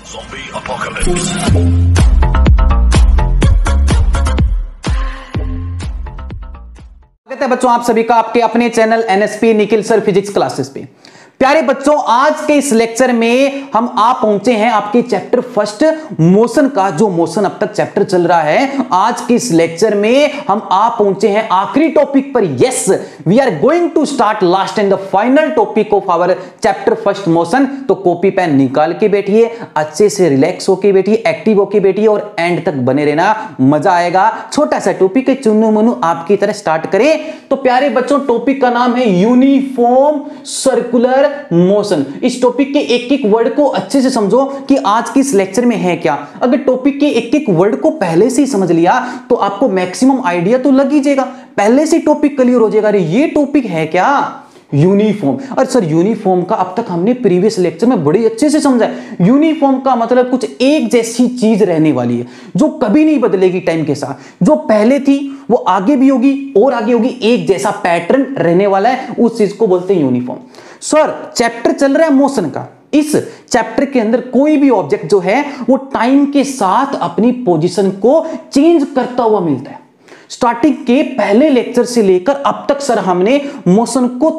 Zombie apocalypse. स्वागत है बच्चों आप सभी का आपके अपने channel NSP Nikhil sir physics classes पे। प्यारे बच्चों, आज के इस लेक्चर में हम आ पहुंचे हैं आपके चैप्टर फर्स्ट मोशन का, जो मोशन अब तक चैप्टर चल रहा है। आज के इस लेक्चर में हम आ पहुंचे हैं आखिरी टॉपिक पर। Yes, we are going to start last and the final topic of our chapter first motion. तो कॉपी पेन निकाल के बैठिए, अच्छे से रिलैक्स होके बैठिए, एक्टिव होके बैठिए और एंड तक बने रहना, मजा आएगा। छोटा सा टॉपिक है, चुन्नू मुन्नू आपकी तरह स्टार्ट करें। तो प्यारे बच्चों, टॉपिक का नाम है यूनिफॉर्म सर्कुलर मोशन। इस टॉपिक के एक एक वर्ड को अच्छे से समझो कि आज की इस लेक्चर में है क्या। अगर टॉपिक के एक एक वर्ड को पहले से ही समझ लिया तो आपको मैक्सिमम आइडिया तो लग ही जाएगा, पहले से टॉपिक क्लियर हो जाएगा। अरे ये टॉपिक है क्या, यूनिफॉर्म। और सर यूनिफॉर्म का अब तक हमने प्रीवियस लेक्चर में बड़े अच्छे से समझा है। यूनिफॉर्म का मतलब कुछ एक जैसी चीज रहने वाली है जो कभी नहीं बदलेगी टाइम के साथ। जो पहले थी वो आगे भी होगी और आगे होगी, एक जैसा पैटर्न रहने वाला है, उस चीज को बोलते हैं यूनिफॉर्म। सर चैप्टर चल रहा है मोशन का। इस चैप्टर के अंदर कोई भी ऑब्जेक्ट जो है वो टाइम के साथ अपनी पोजीशन को चेंज करता हुआ मिलता है। स्टार्टिंग के पहले लेक्चर से लेकर अब तक सर हमने मोशन को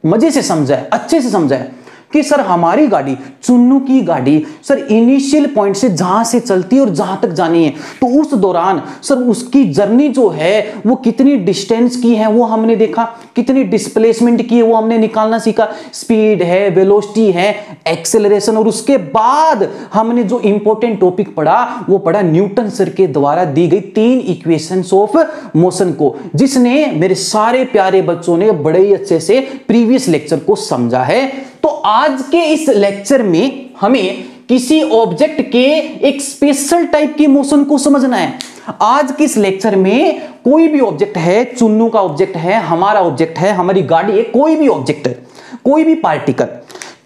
मजे से समझा है, अच्छे से समझा है कि सर हमारी गाड़ी, चुन्नू की गाड़ी सर इनिशियल पॉइंट से जहां से चलती है और जहां तक जानी है, तो उस दौरान सर उसकी जर्नी जो है वो कितनी डिस्टेंस की है वो हमने देखा, कितनी डिस्प्लेसमेंट की है वो हमने निकालना सीखा। स्पीड है, वेलोसिटी है, एक्सेलरेशन। और उसके बाद हमने जो इंपॉर्टेंट टॉपिक पढ़ा वो पढ़ा न्यूटन सर के द्वारा दी गई 3 इक्वेशंस ऑफ मोशन को, जिसने मेरे सारे प्यारे बच्चों ने बड़े ही अच्छे से प्रीवियस लेक्चर को समझा है। तो आज के इस लेक्चर में हमें किसी ऑब्जेक्ट के एक स्पेशल टाइप की मोशन को समझना है। आज के इस लेक्चर में कोई भी ऑब्जेक्ट है, चुन्नू का ऑब्जेक्ट है, हमारा ऑब्जेक्ट है, हमारी गाड़ी है, कोई भी ऑब्जेक्ट है, कोई भी पार्टिकल।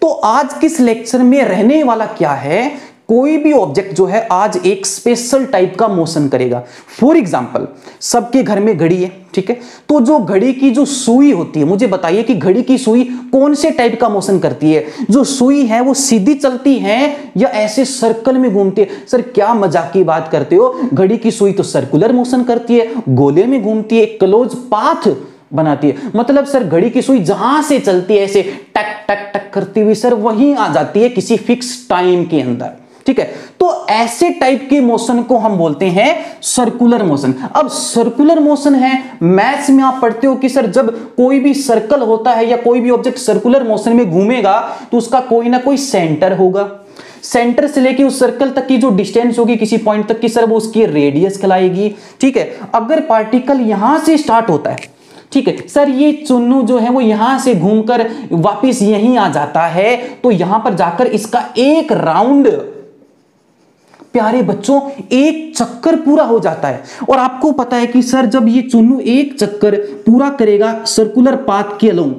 तो आज के इस लेक्चर में रहने वाला क्या है, कोई भी ऑब्जेक्ट जो है आज एक स्पेशल टाइप का मोशन करेगा। फॉर एग्जांपल, सबके घर में घड़ी है, ठीक है, तो जो घड़ी की जो सुई होती है, मुझे बताइए कि घड़ी की सुई कौन से टाइप का मोशन करती है। जो सुई है वो सीधी चलती है या ऐसे सर्कल में घूमती है। सर क्या मजाक की बात करते हो, घड़ी की सुई तो सर्कुलर मोशन करती है, गोले में घूमती है, क्लोज पाथ बनाती है। मतलब सर घड़ी की सुई जहां से चलती है ऐसे टक टक टक करती हुई सर वहीं आ जाती है किसी फिक्स टाइम के अंदर, ठीक है। तो ऐसे टाइप के मोशन को हम बोलते हैं सर्कुलर मोशन। अब सर्कुलर मोशन है, मैथ्स में आप पढ़ते हो कि सर जब कोई भी सर्कल होता है या कोई भी ऑब्जेक्ट सर्कुलर मोशन में घूमेगा तो उसका कोई ना कोई सेंटर होगा। सेंटर से लेके उस सर्कल तक की जो डिस्टेंस होगी किसी पॉइंट तक की सर वो उसकी रेडियस कहलाएगी, ठीक है। अगर पार्टिकल यहां से स्टार्ट होता है, ठीक है, सर ये चुन्नू जो है वो यहां से घूमकर वापस यहीं आ जाता है, तो यहां पर जाकर इसका एक राउंड, प्यारे बच्चों, एक चक्कर पूरा हो जाता है। और आपको पता है कि सर जब ये चुन्नू एक चक्कर पूरा करेगा सर्कुलर पाथ के अलोंग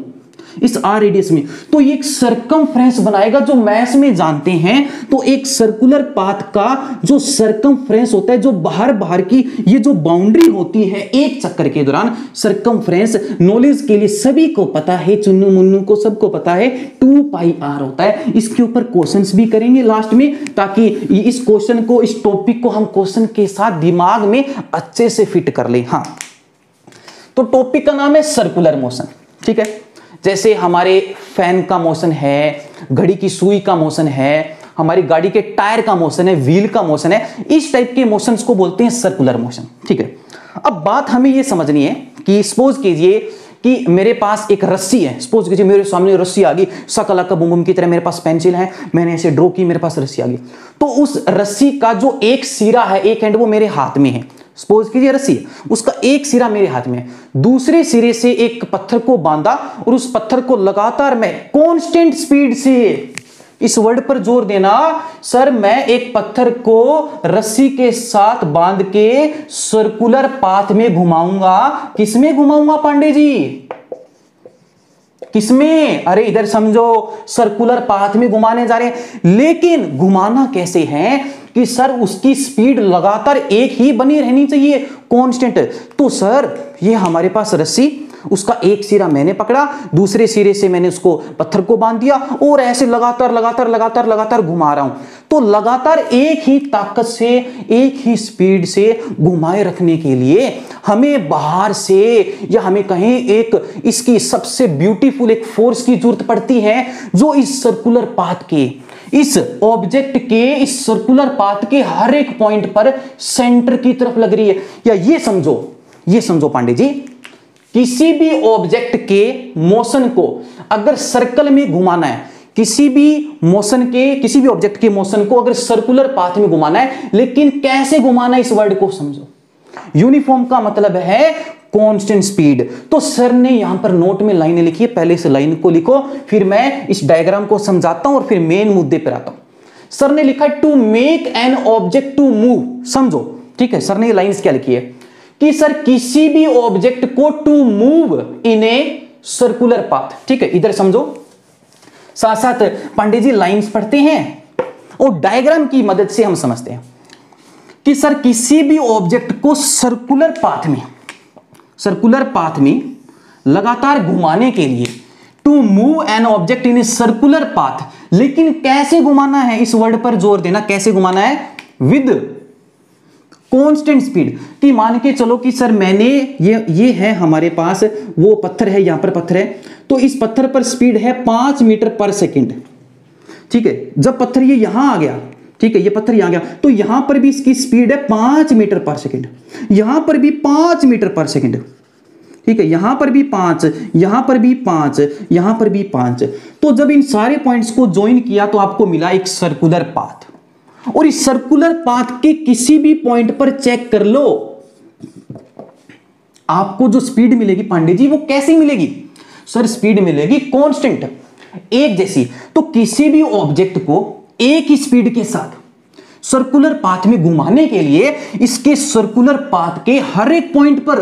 इस आर रेडियस में, तो ये एक सर्कमफ्रेंस बनाएगा। जो मैथ्स में जानते हैं तो एक सर्कुलर पाथ का जो सर्कमफ्रेंस होता है, जो बाहर बाहर की ये जो बाउंड्री होती है एक चक्कर के दौरान, सर्कमफ्रेंस नॉलेज के लिए सभी को पता है, चुन्नू मुन्नू को सबको पता है, 2πr होता है। इसके ऊपर क्वेश्चंस भी करेंगे लास्ट में, ताकि इस क्वेश्चन को, इस टॉपिक को हम क्वेश्चन के साथ दिमाग में अच्छे से फिट कर ले। हाँ, तो टॉपिक का नाम है सर्कुलर मोशन, ठीक है। जैसे हमारे फैन का मोशन है, घड़ी की सुई का मोशन है, हमारी गाड़ी के टायर का मोशन है, व्हील का मोशन है, इस टाइप के मोशंस को बोलते हैं सर्कुलर मोशन, ठीक है। अब बात हमें यह समझनी है कि सपोज कीजिए कि मेरे पास एक रस्सी है, सपोज कीजिए मेरे सामने रस्सी आ गई, शकला का बुम बुम की तरह, मेरे पास पेंसिल है, मैंने ऐसे ड्रॉ की, मेरे पास रस्सी आ गई। तो उस रस्सी का जो एक सिरा है, एक एंड, वो मेरे हाथ में है। सपोज कीजिए रस्सी, उसका एक सिरा मेरे हाथ में है, दूसरे सिरे से एक पत्थर को बांधा और उस पत्थर को लगातार मैं कांस्टेंट स्पीड से, इस वर्ड पर जोर देना सर, मैं एक पत्थर को रस्सी के साथ बांध के सर्कुलर पाथ में घुमाऊंगा। किसमें घुमाऊंगा पांडे जी, किसमें? अरे इधर समझो, सर्कुलर पाथ में घुमाने जा रहे हैं। लेकिन घुमाना कैसे है कि सर उसकी स्पीड लगातार एक ही बनी रहनी चाहिए, कांस्टेंट। तो सर ये हमारे पास रस्सी, उसका एक सिरा मैंने पकड़ा, दूसरे सिरे से मैंने उसको पत्थर को बांध दिया और ऐसे लगातार लगातार लगातार लगातार घुमा रहा हूं। तो लगातार एक ही ताकत से, एक ही स्पीड से घुमाए रखने के लिए हमें बाहर से, या हमें कहें एक इसकी सबसे ब्यूटीफुल एक फोर्स की जरूरत पड़ती है, जो इस सर्कुलर पाथ के, इस ऑब्जेक्ट के, इस सर्कुलर पाथ के हर एक पॉइंट पर सेंटर की तरफ लग रही है। या ये समझो पांडे जी, किसी भी ऑब्जेक्ट के मोशन को अगर सर्कल में घुमाना है, किसी भी ऑब्जेक्ट के मोशन को अगर सर्कुलर पाथ में घुमाना है, लेकिन कैसे घुमाना है, इस वर्ड को समझो। यूनिफॉर्म का मतलब है कांस्टेंट स्पीड। तो सर ने यहां पर नोट में लाइनें लिखी है, पहले इस लाइन को लिखो, फिर मैं इस डायग्राम को समझाता हूं और फिर मेन मुद्दे पर आता हूं। सर ने लिखा to make an object to move, समझो, ठीक है। सर ने ये लाइंस क्या लिखी है कि सर किसी भी ऑब्जेक्ट को to move in a circular path, ठीक है। इधर समझो, साथ साथ पांडे जी लाइंस पढ़ते हैं और डायग्राम की मदद से हम समझते हैं कि सर किसी भी ऑब्जेक्ट को सर्कुलर पाथ में लगातार घुमाने के लिए, to move an object in a circular path, लेकिन कैसे घुमाना है, इस वर्ड पर जोर देना, कैसे घुमाना है, विद कांस्टेंट स्पीड। कि मान के चलो कि सर मैंने ये है हमारे पास वो पत्थर है, यहां पर पत्थर है, तो इस पत्थर पर स्पीड है 5 मीटर पर सेकंड, ठीक है। जब पत्थर ये यहां आ गया, ठीक है, ये पत्थर यहां गया, तो यहां पर भी इसकी स्पीड है 5 मीटर पर सेकंड, यहां पर भी 5 मीटर पर सेकंड, ठीक है। यहां पर भी 5, यहां पर भी 5, यहां पर भी 5। तो जब इन सारे पॉइंट्स को ज्वाइन किया तो आपको मिला एक सर्कुलर पाथ। और इस सर्कुलर पाथ के किसी भी पॉइंट पर चेक कर लो, आपको जो स्पीड मिलेगी पांडे जी वो कैसी मिलेगी, सर स्पीड मिलेगी कांस्टेंट, एक जैसी। तो किसी भी ऑब्जेक्ट को एक ही स्पीड के साथ सर्कुलर पाथ में घुमाने के लिए इसके सर्कुलर पाथ के हर एक पॉइंट पर,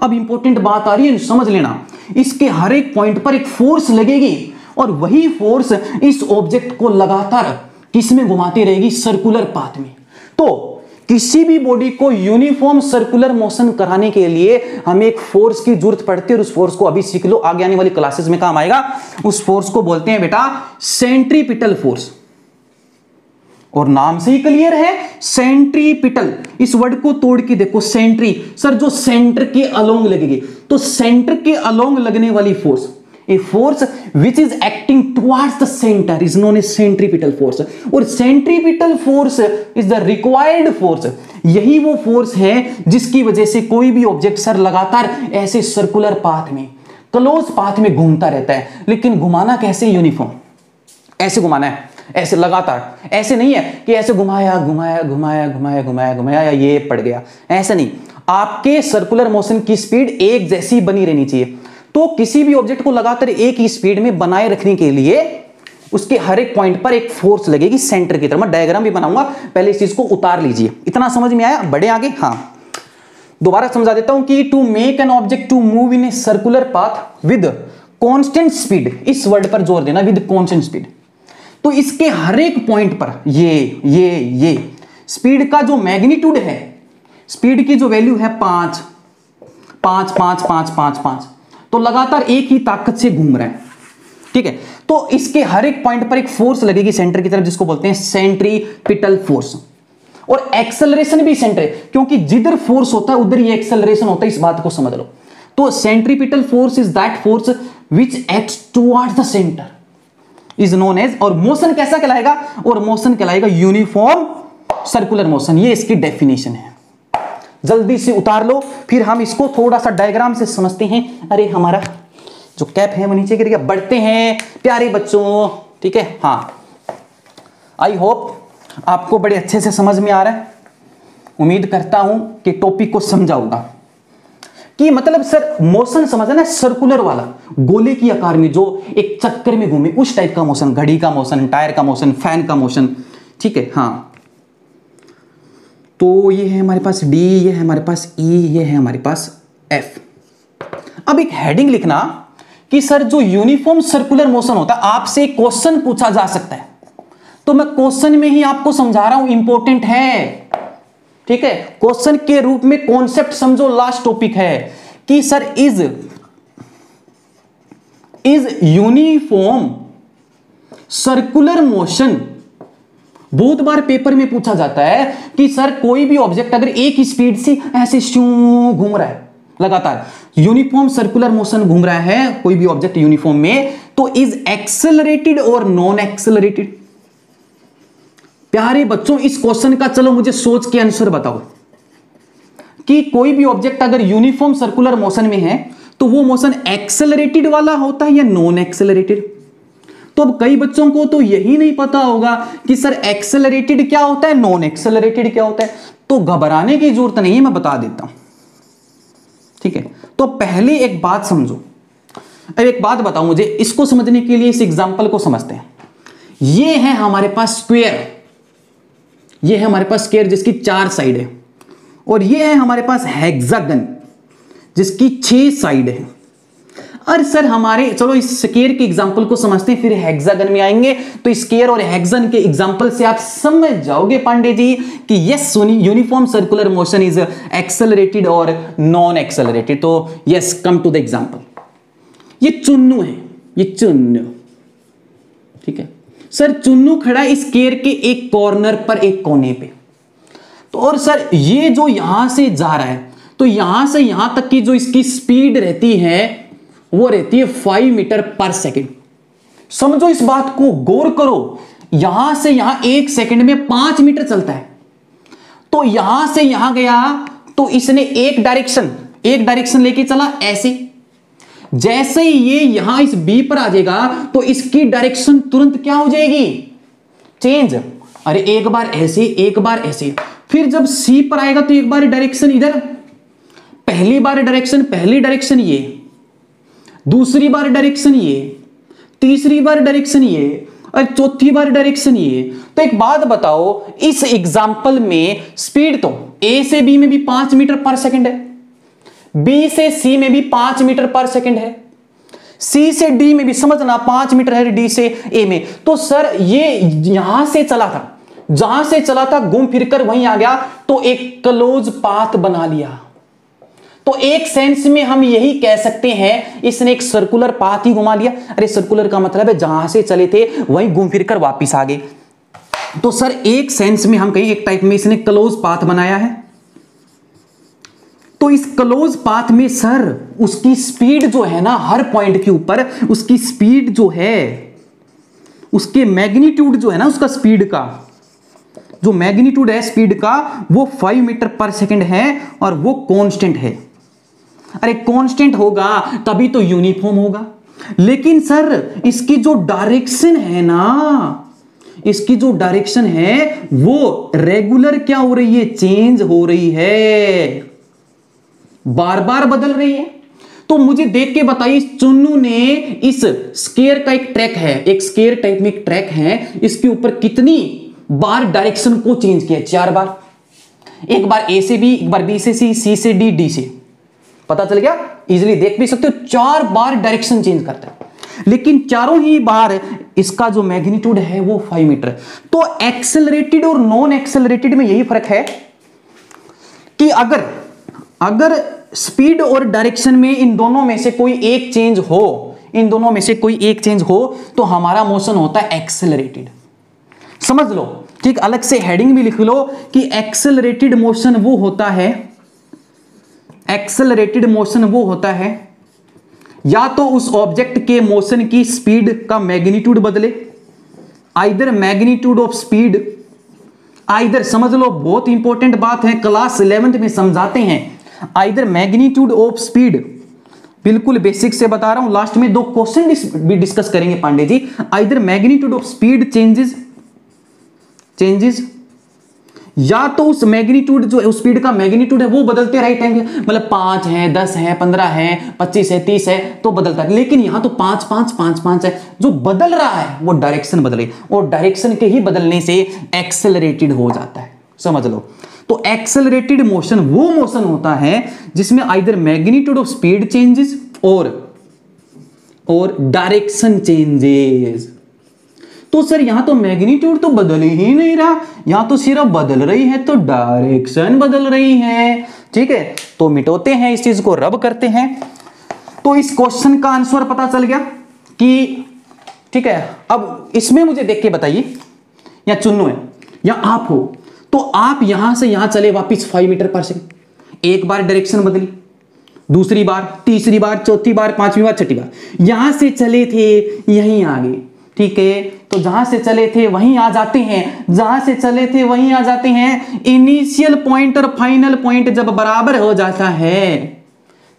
अब इंपॉर्टेंट बात आ रही है, समझ लेना, इसके हर एक पॉइंट पर एक फोर्स लगेगी और वही फोर्स इस ऑब्जेक्ट को लगातार किसमें घुमाती रहेगी, सर्कुलर पाथ में। तो किसी भी बॉडी को यूनिफॉर्म सर्कुलर मोशन कराने के लिए हमें एक फोर्स की जरूरत पड़ती है और उस फोर्स को अभी सीख लो, आगे आने वाली क्लासेस में काम आएगा। उस फोर्स को बोलते हैं बेटा सेंट्रीपिटल फोर्स, और नाम से ही क्लियर है सेंट्रीपिटल। इस वर्ड को तोड़ के देखो, सेंट्री, सर जो सेंटर के अलोंग लगेगी, तो सेंटर के अलोंग लगने वाली force, a force which is acting towards the center is known as centripetal force, और centripetal force is the required force। यही वो फोर्स है जिसकी वजह से कोई भी ऑब्जेक्ट सर लगातार ऐसे सर्कुलर पाथ में, क्लोज पाथ में घूमता रहता है। लेकिन घुमाना कैसे, यूनिफॉर्म, ऐसे घुमाना है, ऐसे लगातार, ऐसे नहीं है कि ऐसे घुमाया घुमाया घुमाया घुमाया घुमाया घुमाया या ये पड़ गया, ऐसा नहीं। आपके सर्कुलर मोशन की स्पीड एक जैसी बनी रहनी चाहिए। तो किसी भी ऑब्जेक्ट को लगातार एक ही स्पीड में बनाए रखने के लिए उसके हर एक पॉइंट पर एक फोर्स लगेगी सेंटर की तरफ। मैं डायग्राम भी बनाऊंगा, पहले इस चीज को उतार लीजिए। इतना समझ में आया, बढ़े आगे। हाँ, दोबारा समझा देता हूं कि to make an object to move in a circular path with constant speed, इस वर्ड पर जोर देना, विद कांस्टेंट स्पीड। तो इसके हर एक पॉइंट पर ये स्पीड का जो मैग्नीट्यूड है, स्पीड की जो वैल्यू है 5 5 5 5 5 5, तो लगातार एक ही ताकत से घूम रहा है, ठीक है। तो इसके हर एक पॉइंट पर एक फोर्स लगेगी सेंटर की तरफ, जिसको बोलते हैं सेंट्रीपिटल फोर्स। और एक्सेलरेशन भी सेंटर, क्योंकि जिधर फोर्स होता है उधर ये एक्सेलरेशन होता है, इस बात को समझ लो। तो centripetal force is that force which acts towards the centre, is known as, और मोशन कैसा कहलाएगा, और मोशन कहलाएगा यूनिफॉर्म सर्कुलर मोशन। ये इसकी डेफिनेशन है, जल्दी से उतार लो, फिर हम इसको थोड़ा सा डायग्राम से समझते हैं। अरे हमारा जो कैप है वो नीचे गिर गया। बढ़ते हैं प्यारे बच्चों, ठीक है। हाँ, आई होप आपको बड़े अच्छे से समझ में आ रहा है। उम्मीद करता हूं कि टॉपिक को समझा होगा कि मतलब सर मोशन समझना है, सर्कुलर वाला, गोले की आकार में जो एक चक्कर में घूमे, उस टाइप का मोशन, घड़ी का मोशन, टायर का मोशन, फैन का मोशन, ठीक है। हाँ, तो ये है हमारे पास D, ये है हमारे पास E, ये है हमारे पास F। अब एक हेडिंग लिखना कि सर जो यूनिफॉर्म सर्कुलर मोशन होता है, आपसे क्वेश्चन पूछा जा सकता है, तो मैं क्वेश्चन में ही आपको समझा रहा हूं, इंपॉर्टेंट है, ठीक है। क्वेश्चन के रूप में कॉन्सेप्ट समझो। लास्ट टॉपिक है कि sir is uniform circular motion बहुत बार पेपर में पूछा जाता है कि सर कोई भी ऑब्जेक्ट अगर एक ही स्पीड से ऐसे श्यों घूम रहा है, लगातार यूनिफॉर्म सर्कुलर मोशन घूम रहा है कोई भी ऑब्जेक्ट यूनिफॉर्म में, तो इज एक्सेलरेटेड और नॉन एक्सेलरेटेड? प्यारे बच्चों इस क्वेश्चन का चलो मुझे सोच के आंसर बताओ कि कोई भी ऑब्जेक्ट अगर यूनिफॉर्म सर्कुलर मोशन में है तो वो मोशन एक्सेलरेटेड वाला होता है या नॉन एक्सेलरेटेड? तो अब कई बच्चों को तो यही नहीं पता होगा कि सर एक्सेलरेटेड क्या होता है, नॉन एक्सेलरेटेड क्या होता है। तो घबराने की जरूरत नहीं है, मैं बता देता हूं, ठीक है। तो पहले एक बात समझो, अब एक बात बताओ मुझे, इसको समझने के लिए इस एग्जांपल को समझते हैं। ये है हमारे पास स्क्वायर, ये है हमारे पास स्क्वायर जिसकी 4 साइड है, और ये है हमारे पास हेक्सागन जिसकी 6 साइड है। अरे सर हमारे, चलो इस स्क्वायर के एग्जांपल को समझते हैं फिर हेक्सागन में आएंगे। तो स्क्वायर और हेक्सागन के एग्जांपल से आप समझ जाओगे पांडे जी कि yes uniform circular motion is accelerated और नॉन एक्सेलरेटेड। तो yes, come to the example. ये चुन्नू है, ये चुन्नू, ठीक है सर। चुन्नू खड़ा है स्क्वायर के एक कॉर्नर पर, एक कोने पे। तो और सर ये जो यहां से जा रहा है, तो यहां से यहां तक की जो इसकी स्पीड रहती है वो रहती है 5 मीटर पर सेकेंड। समझो इस बात को, गौर करो, यहां से यहां 1 सेकेंड में 5 मीटर चलता है। तो यहां से यहां गया तो इसने एक डायरेक्शन लेके चला ऐसे। जैसे ही ये यहां इस बी पर आ जाएगा तो इसकी डायरेक्शन तुरंत क्या हो जाएगी, चेंज। अरे एक बार ऐसे, एक बार ऐसे, फिर जब सी पर आएगा तो एक बार डायरेक्शन इधर, पहली बार डायरेक्शन ये, दूसरी बार डायरेक्शन ये, तीसरी बार डायरेक्शन ये, और चौथी बार डायरेक्शन ये। तो एक बात बताओ, इस एग्जांपल में स्पीड तो ए से बी में भी 5 मीटर पर सेकंड है, बी से सी में भी 5 मीटर पर सेकंड है, सी से डी में भी समझना 5 मीटर है, डी से ए में। तो सर ये यहां से चला था, जहां से चला था घूम फिरकर वहीं आ गया, तो एक क्लोज पाथ बना लिया। तो एक सेंस में हम यही कह सकते हैं इसने एक सर्कुलर पाथ ही घुमा लिया। अरे सर्कुलर का मतलब है जहां से चले थे वहीं घूम फिरकर वापस आ गए। तो सर एक सेंस में हम कहीं एक टाइप में इसने क्लोज पाथ बनाया है। तो इस क्लोज पाथ में सर उसकी स्पीड जो है ना, हर पॉइंट के ऊपर उसकी स्पीड जो है, उसके मैग्नीट्यूड जो है ना, उसका स्पीड का जो मैग्नीट्यूड है स्पीड का, वो 5 मीटर पर सेकेंड है और वो कांस्टेंट है। अरे कांस्टेंट होगा तभी तो यूनिफॉर्म होगा। लेकिन सर इसकी जो डायरेक्शन है ना, इसकी जो डायरेक्शन है वो रेगुलर क्या हो रही है, चेंज हो रही है, बार बार बदल रही है। तो मुझे देख के बताइए, चुन्नू ने इस स्क्वायर का एक ट्रैक है, एक स्क्वायर टाइप में एक ट्रैक है, इसके ऊपर कितनी बार डायरेक्शन को चेंज किया? 4 बार। एक बार ए से बी, एक बार बी से सी से डी से। पता चल गया, इजीली देख भी सकते हो, 4 बार डायरेक्शन चेंज करता है, लेकिन चारों ही बार इसका जो मैग्नीट्यूड है वो 5 मीटर। तो एक्सेलरेटेड और नॉन एक्सेलरेटेड में यही फर्क है कि अगर स्पीड और डायरेक्शन में इन दोनों में से कोई एक चेंज हो, तो हमारा मोशन होता है एक्सेलरेटेड। समझ लो, ठीक, अलग से हेडिंग भी लिख लो कि एक्सेलरेटेड मोशन वो होता है या तो उस ऑब्जेक्ट के मोशन की स्पीड का मैग्नीट्यूड बदले, either magnitude of speed, either, समझ लो बहुत इंपॉर्टेंट बात है, क्लास 11th में समझाते हैं, आइदर मैग्नीट्यूड ऑफ स्पीड, बिल्कुल बेसिक से बता रहा हूं, लास्ट में 2 क्वेश्चन भी डिस्कस करेंगे Pandey ji. Either magnitude of speed changes या तो उस मैग्नीट्यूड जो स्पीड का मैग्नीट्यूड है वो बदलते रहेंगे, मतलब 5 है, 10 है, 15 है, 25 है, 30 है, तो बदलता है। लेकिन यहां तो 5 5 5 5 है, जो बदल रहा है वो डायरेक्शन बदले, और डायरेक्शन के ही बदलने से एक्सेलरेटेड हो जाता है। समझ लो, तो एक्सेलरेटेड मोशन वो मोशन होता है जिसमें either magnitude of speed changes और डायरेक्शन चेंजेस। तो सर यहां तो मैग्नीट्यूड तो बदल ही नहीं रहा, यहां तो सिर्फ बदल रही है तो डायरेक्शन बदल रही है। ठीक है, तो मिटाते हैं इस चीज को, रब करते हैं। तो इस क्वेश्चन का आंसर पता चल गया कि ठीक है। अब इसमें मुझे देख के बताइए, या चुन्नू है, या आप हो, तो आप यहां से यहां चले वापस 5 मीटर पर सेकंड, एक बार डायरेक्शन बदली, दूसरी बार, तीसरी बार, चौथी बार, पांचवी बार, छठी बार, यहां से चले थे यहीं आ गए, ठीक है। तो जहां से चले थे वहीं आ जाते हैं, जहां से चले थे वहीं आ जाते हैं। इनिशियल पॉइंट और फाइनल पॉइंट जब बराबर हो जाता है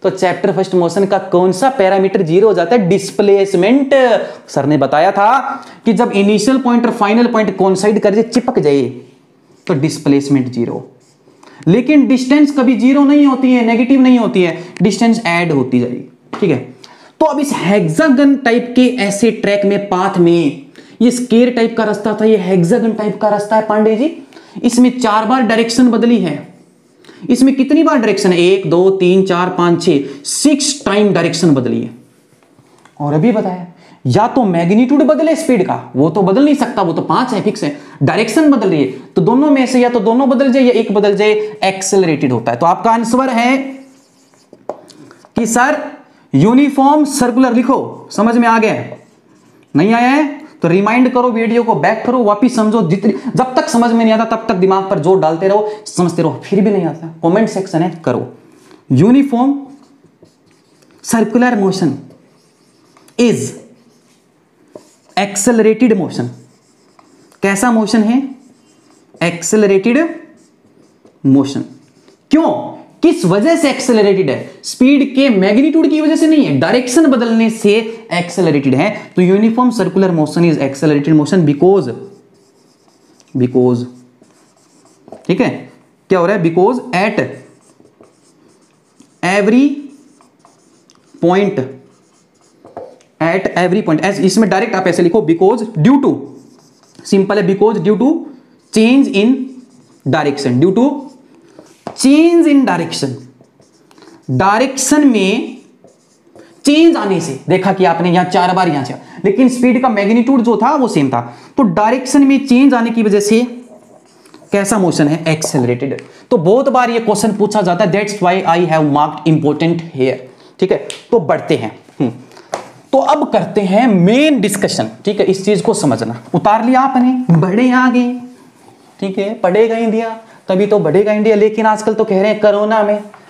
तो चैप्टर फर्स्ट मोशन का कौन सा पैरामीटर जीरो हो जाता है? डिस्प्लेसमेंट। सर ने बताया था कि जब इनिशियल पॉइंट और फाइनल पॉइंट कोइंसाइड कर जाए, चिपक जाए, तो डिस्प्लेसमेंट जीरो। लेकिन डिस्टेंस कभी जीरो नहीं होती है, नेगेटिव नहीं होती है, डिस्टेंस ऐड होती जाएगी, ठीक है। तो अब इस हेक्सागन टाइप के ऐसे ट्रैक में, पाथ में, ये स्क्वायर टाइप का रास्ता था, ये हेक्सागन टाइप का रास्ता है पांडे जी। इसमें 4 बार डायरेक्शन बदली है। इसमें कितनी बार डायरेक्शन है? 1 2 3 4 5 6 टाइम डायरेक्शन बदली है। और अभी बताया, या तो मैग्नीट्यूड बदले स्पीड का, वो तो बदल नहीं सकता, वो तो 5 है, फिक्स है। डायरेक्शन बदल रही है तो दोनों में से या तो दोनों बदल जाए या एक बदल जाए, एक्सेलरेटेड होता है। तो आपका आंसर है कि सर यूनिफॉर्म सर्कुलर लिखो। समझ में आ गया? नहीं आया है तो रिमाइंड करो, वीडियो को बैक करो, वापिस समझो। जितनी जब तक समझ में नहीं आता तब तक दिमाग पर जोर डालते रहो, समझते रहो। फिर भी नहीं आता, कमेंट सेक्शन है, करो। Uniform circular motion is accelerated motion. कैसा मोशन है? Accelerated motion. क्यों, किस वजह से एक्सेलरेटेड है? स्पीड के मैग्नीट्यूड की वजह से नहीं है, डायरेक्शन बदलने से एक्सेलरेटेड है। तो uniform circular motion is accelerated motion because, ठीक है, क्या हो रहा है? Because at every point, at every point, इसमें डायरेक्ट आप ऐसे लिखो, बिकॉज ड्यू टू, सिंपल है, because due to change in direction, due to change in direction, direction में चेंज आने से, देखा कि आपने यहां 4 बार यहां से, लेकिन स्पीड का मैग्नीट्यूड जो था वो सेम था। तो डायरेक्शन में चेंज आने की वजह से कैसा मोशन है? एक्सेलरेटेड। तो बहुत बार ये क्वेश्चन पूछा जाता है, that's why I have marked important here, ठीक है। तो बढ़ते हैं, तो अब करते हैं मेन डिस्कशन, ठीक है। इस चीज को समझना, उतार लिया आपने, बढ़े आगे, ठीक है, पढ़ेगा इंडिया तभी तो बढ़ेगा इंडिया। लेकिन आजकल तो कह रहे हैं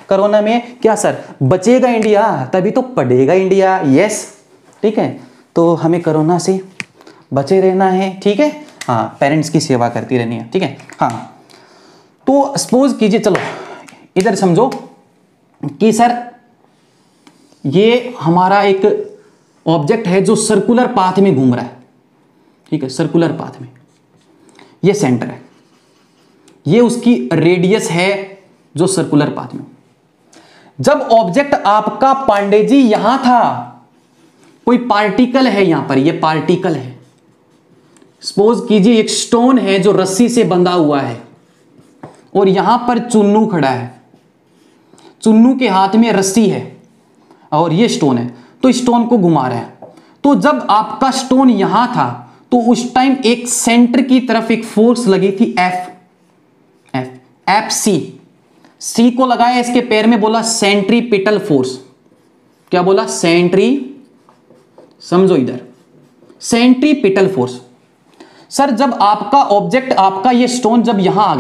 कोरोना में क्या सर, बचेगा इंडिया तभी तो पढ़ेगा इंडिया। यस, ठीक है, तो हमें कोरोना से बचे रहना है, ठीक है। हाँ, पेरेंट्स की सेवा करती रहनी है, ठीक है। हाँ, तो सपोज कीजिए, चलो इधर समझो कि सर ये हमारा एक ऑब्जेक्ट है जो सर्कुलर पाथ में घूम रहा है, ठीक है, सर्कुलर पाथ में, ये सेंटर है, ये उसकी रेडियस है जो सर्कुलर पाथ में। जब ऑब्जेक्ट आपका पांडे जी यहां था, कोई पार्टिकल है यहां पर, ये पार्टिकल है, सपोज कीजिए एक स्टोन है जो रस्सी से बंधा हुआ है और यहां पर चुन्नू खड़ा है, चुन्नू के हाथ में रस्सी है और ये स्टोन है, तो स्टोन को घुमा रहा है। तो जब आपका स्टोन यहां था तो उस टाइम एक सेंटर की तरफ एक फोर्स लगी थी, एफ सी को लगाया इसके पैर में, बोला सेंट्रीपिटल फोर्स। क्या बोला? समझो इधर, सेंट्रीपिटल फोर्स। सर जब आपका ऑब्जेक्ट, आपका ये स्टोन जब यहां आ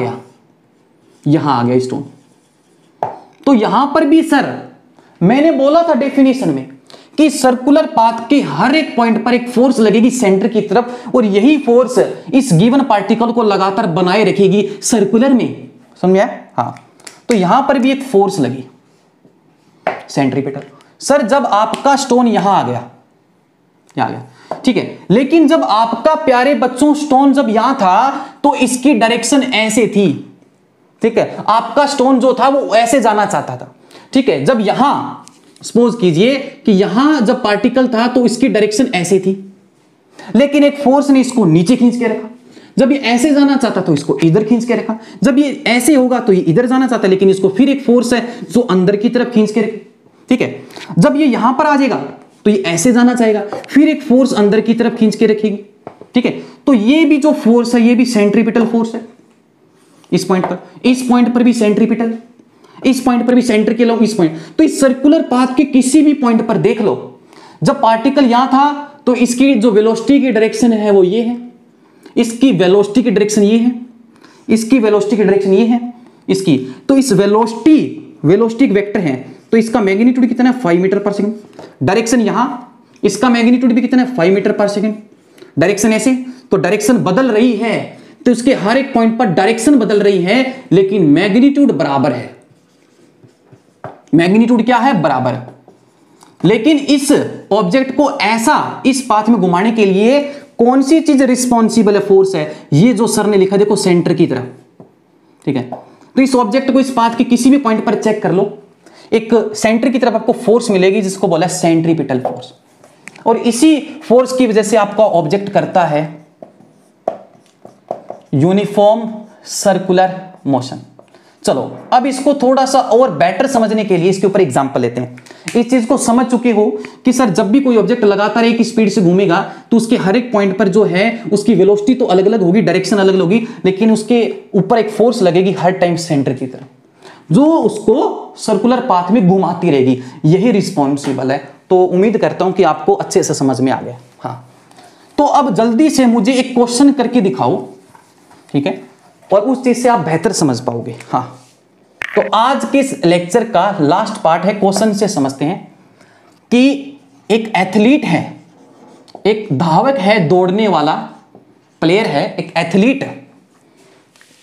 गया स्टोन, तो यहां पर भी सर मैंने बोला था डेफिनेशन में कि सर्कुलर पाथ के हर एक पॉइंट पर एक फोर्स लगेगी सेंटर की तरफ, और यही फोर्स इस गिवन पार्टिकल को लगातार बनाए रखेगी सर्कुलर में। समझ आया? हाँ, तो यहां पर भी एक फोर्स लगी, सेंट्रीपिटल। सर जब आपका स्टोन यहां आ गया, ठीक है, लेकिन जब आपका प्यारे बच्चों स्टोन जब यहां था तो इसकी डायरेक्शन ऐसे थी, ठीक है, आपका स्टोन जो था वो ऐसे जाना चाहता था, ठीक है। जब यहां सपोज कीजिए कि यहां जब पार्टिकल था तो इसकी डायरेक्शन ऐसे थी, लेकिन एक फोर्स ने इसको नीचे खींच के रखा। जब ये ऐसे जाना चाहता तो इसको इधर खींच के रखा, जब ये ऐसे होगा तो ये इधर जाना चाहता, लेकिन इसको फिर एक फोर्स है जो अंदर की तरफ खींच के रखे, ठीक है। जब ये यहां पर आ जाएगा तो ये ऐसे जाना चाहेगा, फिर एक फोर्स अंदर की तरफ खींच के रखेगी, ठीक है। तो ये भी जो फोर्स है ये भी सेंट्रीपिटल फोर्स है। इस पॉइंट पर भी सेंट्रीपिटल, इस पॉइंट पर भी सेंटर के लो, इस पॉइंट, तो इस सर्कुलर पाथ के किसी भी पॉइंट पर देख लो, जब पार्टिकल यहां था तो इसकी जो वेलोसिटी की डायरेक्शन है वो ये है, इसकी वेलोसिटी की डायरेक्शन ये है, इसकी वेलोसिटी की डायरेक्शन ये है इसकी, तो इस वेलोसिटी वेक्टर है, तो इसका मैग्नीट्यूड कितना है 5 मीटर पर सेकंड, डायरेक्शन यहां, इसका मैग्नीट्यूड भी कितना है 5 मीटर पर सेकंड, डायरेक्शन ऐसे, तो डायरेक्शन बदल रही है, तो इसके हर एक पॉइंट पर डायरेक्शन बदल रही है लेकिन मैग्नीट्यूड बराबर है, मैग्नीट्यूड क्या है बराबर। लेकिन इस ऑब्जेक्ट को ऐसा इस पाथ में घुमाने के लिए कौन सी चीज रिस्पॉन्सिबल है, फोर्स है, ये जो सर ने लिखा देखो सेंटर की तरफ, ठीक है। तो इस ऑब्जेक्ट को इस पाथ के किसी भी पॉइंट पर चेक कर लो, एक सेंटर की तरफ आपको फोर्स मिलेगी जिसको बोला सेंट्रीपिटल फोर्स, और इसी फोर्स की वजह से आपका ऑब्जेक्ट करता है यूनिफॉर्म सर्कुलर मोशन। चलो अब इसको थोड़ा सा और बेटर समझने के लिए इसके ऊपर एग्जांपल लेते हैं। इस चीज को समझ चुके हो कि सर जब भी कोई ऑब्जेक्ट लगातार एक स्पीड से घूमेगा तो उसके हर एक पॉइंट पर जो है उसकी वेलोसिटी तो अलग अलग होगी, डायरेक्शन अलग होगी, लेकिन उसके ऊपर एक फोर्स लगेगी हर टाइम सेंटर की तरफ जो उसको सर्कुलर पाथ में घुमाती रहेगी, यही रिस्पॉन्सिबल है। तो उम्मीद करता हूं कि आपको अच्छे से समझ में आ गया। हाँ, तो अब जल्दी से मुझे एक क्वेश्चन करके दिखाओ, ठीक है, और उस चीज से आप बेहतर समझ पाओगे। हाँ, तो आज के इस लेक्चर का लास्ट पार्ट है, क्वेश्चन से समझते हैं कि एक एथलीट है, एक धावक है, दौड़ने वाला प्लेयर है, एक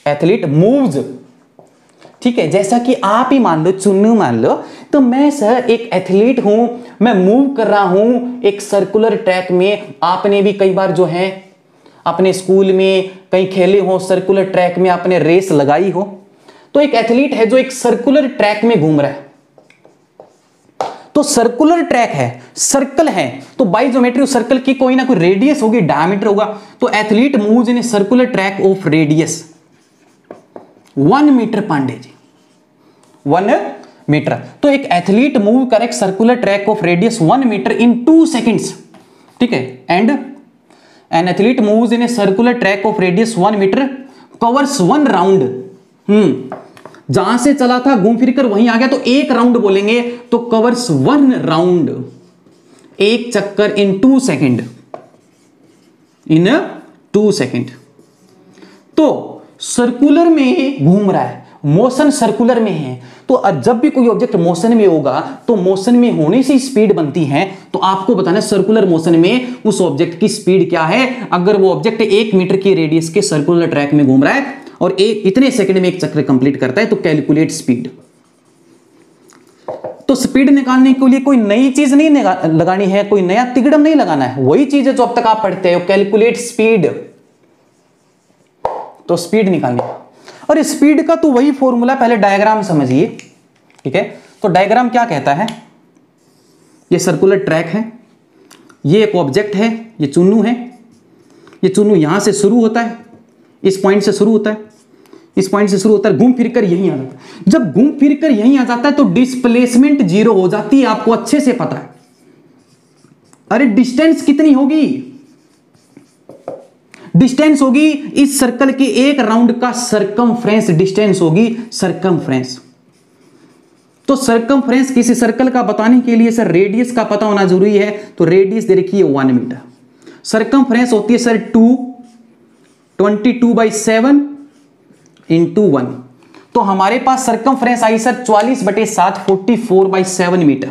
एथलीट मूव्स, ठीक है, जैसा कि आप ही मान लो, चुन्नू मान लो, तो मैं सर एक एथलीट हूं, मैं मूव कर रहा हूं एक सर्कुलर ट्रैक में। आपने भी कई बार जो है अपने स्कूल में कहीं खेले हो, सर्कुलर ट्रैक में आपने रेस लगाई हो, तो एक एथलीट है जो एक सर्कुलर ट्रैक में घूम रहा है। तो सर्कुलर ट्रैक है, सर्कल है, तो बाय ज्योमेट्री सर्कल की कोई ना कोई रेडियस होगी, डायमीटर होगा। तो athlete moves in a circular track of radius 1 metre Pandey ji, 1 metre. तो एक एथलीट मूव करे एक circular track of radius 1 metre in 2 seconds, ठीक है, and an athlete moves in a circular track of radius 1 metre covers 1 round. जहां से चला था घूम फिर कर वहीं आ गया, तो एक राउंड बोलेंगे, तो कवर्स 1 राउंड, एक चक्कर इन 2 सेकेंड, इन 2 सेकेंड। तो सर्कुलर में घूम रहा है, मोशन सर्कुलर में है, तो जब भी कोई ऑब्जेक्ट मोशन में होगा तो मोशन में होने से स्पीड बनती है। तो आपको बताना सर्कुलर मोशन में उस ऑब्जेक्ट की स्पीड क्या है। अगर वो ऑब्जेक्ट 1 मीटर की रेडियस के सर्कुलर ट्रैक में घूम रहा है और इतने सेकंड में एक चक्र कंप्लीट करता है, तो कैलकुलेट स्पीड। तो स्पीड निकालने के लिए कोई नई चीज नहीं लगानी है, कोई नया तिगड़म नहीं लगाना है, वही चीज है जो अब तक आप पढ़ते हो, कैलकुलेट स्पीड। तो स्पीड निकालनी, और स्पीड का तो वही फॉर्मूला, पहले डायग्राम समझिए, ठीक है। तो डायग्राम क्या कहता है, ये सर्कुलर ट्रैक है, ये एक ऑब्जेक्ट है, ये चुन्नू है, ये चुन्नू यहां से शुरू होता है, इस पॉइंट से शुरू होता है, इस पॉइंट से शुरू होता है, घूम फिरकर यहीं आ जाता है। जब घूम फिरकर यहीं आ जाता है तो डिस्प्लेसमेंट 0 हो जाती है, आपको अच्छे से पता है। अरे डिस्टेंस कितनी होगी, डिस्टेंस होगी इस सर्कल के एक राउंड का सरकमफ्रेंस डिस्टेंस होगी, सरकमफ्रेंस। तो सरकमफ्रेंस किसी सर्कल का बताने के लिए सर रेडियस का पता होना जरूरी है, तो रेडियस दे रखी है 1 मीटर, सरकमफ्रेंस होती है सर 22/7 × 1। तो हमारे पास सरकमफ्रेंस आई सर 44/7 44/7 मीटर।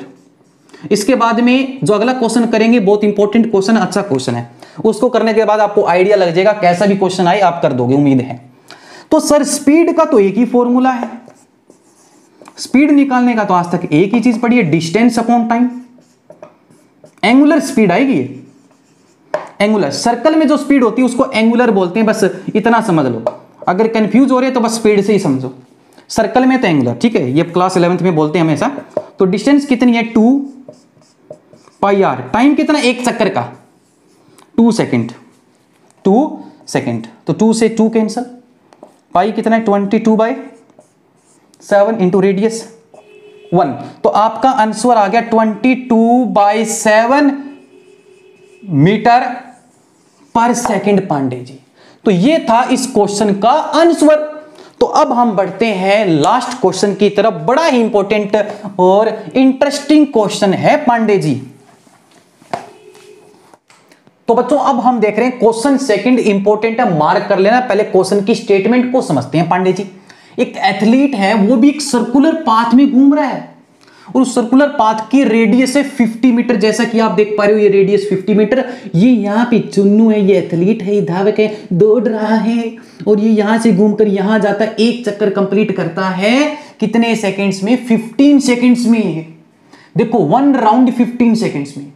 इसके बाद में जो अगला क्वेश्चन करेंगे बहुत इंपॉर्टेंट क्वेश्चन, अच्छा क्वेश्चन है, उसको करने के बाद आपको आइडिया लग जाएगा, कैसा भी क्वेश्चन आए आप कर दोगे, उम्मीद है। तो सर स्पीड का तो एक ही फॉर्मूला है, स्पीड निकालने का तो आज तक एक ही चीज पढ़ी है, distance upon time. Angular speed आएगी, एंगुलर सर्कल में जो स्पीड होती है उसको एंगुलर बोलते हैं, बस इतना समझ लो। अगर कंफ्यूज हो रहे हैं तो बस स्पीड से ही समझो, सर्कल में तो एंगुलर, ठीक है, ये क्लास 11th में बोलते हैं हमेशा। तो डिस्टेंस कितनी है 2πr, टाइम कितना एक चक्कर का 2 सेकेंड, 2 सेकेंड, तो 2 से 2 कैंसल, पाई कितना है 22/7 इंटू रेडियस 1। तो आपका आंसर आ गया 22/7 मीटर पर सेकेंड पांडे जी। तो ये था इस क्वेश्चन का आंसर। तो अब हम बढ़ते हैं लास्ट क्वेश्चन की तरफ, बड़ा ही इंपॉर्टेंट और इंटरेस्टिंग क्वेश्चन है पांडे जी। तो तो बच्चों अब हम देख रहे हैं क्वेश्चन सेकंड इंपॉर्टेंट है, मार्क कर लेना। पहले क्वेश्चन की स्टेटमेंट को समझते हैं पांडे जी। एक एथलीट है, वो भी एक सर्कुलर पाथ में घूम रहा है और उस सर्कुलर पाथ की रेडियस है 50 मीटर, जैसा कि आप देख पा रहे हो ये रेडियस 50 मीटर। ये यहाँ पे चुन्नू है, ये एथलीट है, ये धावक है, दौड़ रहा है और ये यहां से घूमकर यहां जाता है, एक चक्कर कंप्लीट करता है कितने सेकंड्स में? 15 सेकंड्स में। देखो 1 राउंड 15 सेकंड्स में।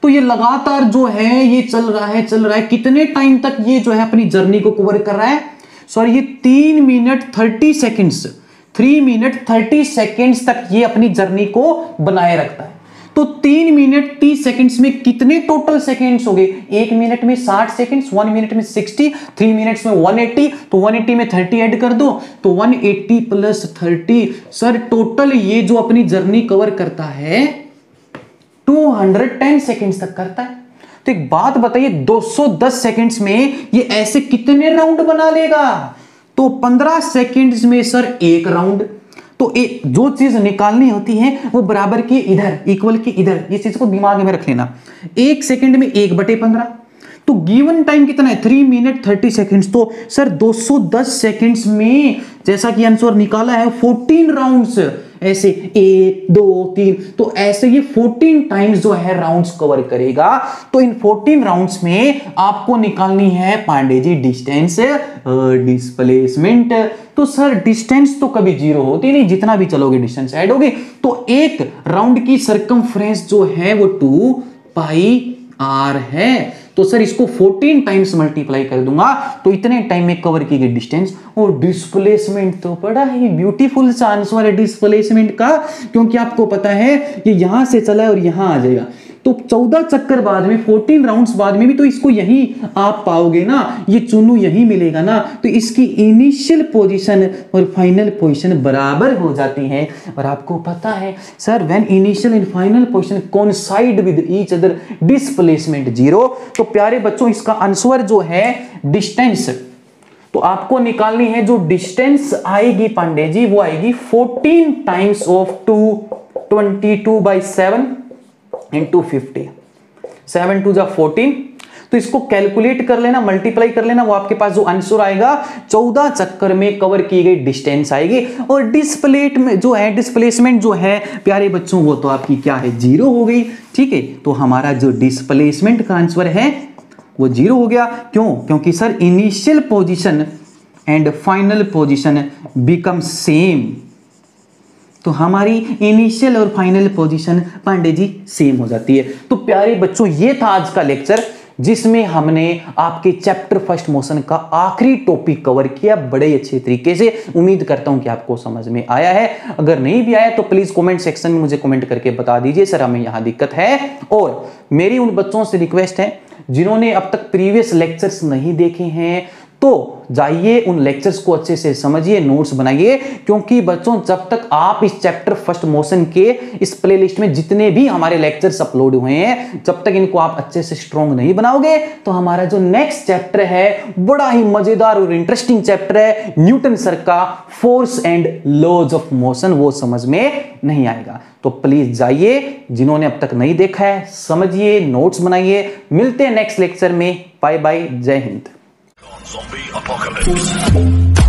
तो ये लगातार जो है ये चल रहा है कितने टाइम तक ये जो है अपनी जर्नी को कवर कर रहा है? सॉरी, ये 3 मिनट 30 सेकंड्स 3 मिनट 30 सेकंड्स तक ये अपनी जर्नी को बनाए रखता है। तो 3 मिनट 30 सेकंड्स में कितने टोटल सेकंड्स हो गए? 1 मिनट में 60 सेकंड्स, 1 मिनट में 60, 3 मिनट्स में 180, तो 180 में 30 ऐड कर दो तो 180 प्लस 30, सर टोटल ये जो अपनी जर्नी कवर करता है 210 सेकंड्स तक करता है। तो एक बात बताइए, 210 सेकंड्स में ये ऐसे कितने राउंड बना लेगा? तो 15 सेकंड्स में सर एक राउंड। तो जो चीज निकालनी होती है वो बराबर की इधर, इक्वल की इधर, ये चीज को दिमाग में रख लेना। 1 सेकंड में 1/15, तो गिवन टाइम कितना है? 3 मिनट 30 सेकंड्स। तो सर 210 सेकंड्स में जैसा कि आंसर निकाला है 14 राउंड्स, ऐसे 1 2 3, तो ऐसे ये 14 टाइम्स जो है राउंड्स कवर करेगा। तो इन 14 राउंड्स में आपको निकालनी है पांडे जी डिस्टेंस डिस्प्लेसमेंट। तो सर डिस्टेंस तो कभी 0 होती नहीं, जितना भी चलोगे डिस्टेंस ऐड होगी। तो एक राउंड की सरकमफ्रेंस जो है वो 2 पाई r है। तो सर इसको 14 टाइम्स मल्टीप्लाई कर दूंगा तो इतने टाइम में कवर की गई डिस्टेंस। और डिस्प्लेसमेंट तो बड़ा ही ब्यूटीफुल सा आंसर है डिस्प्लेसमेंट का, क्योंकि आपको पता है ये यहां से चला है और यहां आ जाएगा। तो 14 चक्कर बाद में 14 राउंड्स बाद में भी तो इसको यही आप पाओगे ना, ये चुन्नू यही मिलेगा ना। तो इसकी इनिशियल पोजीशन और फाइनल पोजीशन बराबर हो जाती है। और आपको पता है sir when initial and final position coincide with each other displacement 0। तो प्यारे बच्चों इसका आंसर जो है डिस्टेंस, तो आपको निकालनी है जो डिस्टेंस आएगी पांडे जी वो आएगी 14 टाइम्स ऑफ 222/7 इंटू 50, 7 2 जा 14। तो इसको कैलकुलेट कर लेना, मल्टीप्लाई कर लेना, वो आपके पास जो आंसर आएगा 14 चक्कर में कवर की गई डिस्टेंस आएगी। और डिस्प्लेट में जो है डिस्प्लेसमेंट जो है प्यारे बच्चों वो तो आपकी क्या है 0 हो गई। ठीक है, तो हमारा जो डिस्प्लेसमेंट का आंसर है वो 0 हो गया। क्यों? क्योंकि sir initial position and final position become same. तो हमारी इनिशियल और final position Pandey ji same हो जाती है। तो प्यारे बच्चों ये था आज का लेक्चर जिसमें हमने आपके चैप्टर फर्स्ट मोशन का आखिरी टॉपिक कवर किया बड़े अच्छे तरीके से। उम्मीद करता हूं कि आपको समझ में आया है। अगर नहीं भी आया तो प्लीज कमेंट सेक्शन में मुझे कमेंट करके बता दीजिए सर हमें यहां दिक्कत है। और मेरी उन बच्चों से रिक्वेस्ट है जिन्होंने अब तक प्रीवियस लेक्चर्स नहीं देखे हैं तो जाइए उन लेक्चर्स को अच्छे से समझिए, नोट्स बनाइए। क्योंकि बच्चों जब तक आप इस चैप्टर फर्स्ट मोशन के इस प्लेलिस्ट में जितने भी हमारे लेक्चर्स अपलोड हुए हैं जब तक इनको आप अच्छे से स्ट्रॉन्ग नहीं बनाओगे तो हमारा जो नेक्स्ट चैप्टर है बड़ा ही मजेदार और इंटरेस्टिंग चैप्टर है न्यूटन सर का force and laws of motion, वो समझ में नहीं आएगा। तो प्लीज जाइए, जिन्होंने अब तक नहीं देखा है समझिए, नोट्स बनाइए। मिलते हैं नेक्स्ट लेक्चर में। बाय बाय, जय हिंद। Zombie apocalypse.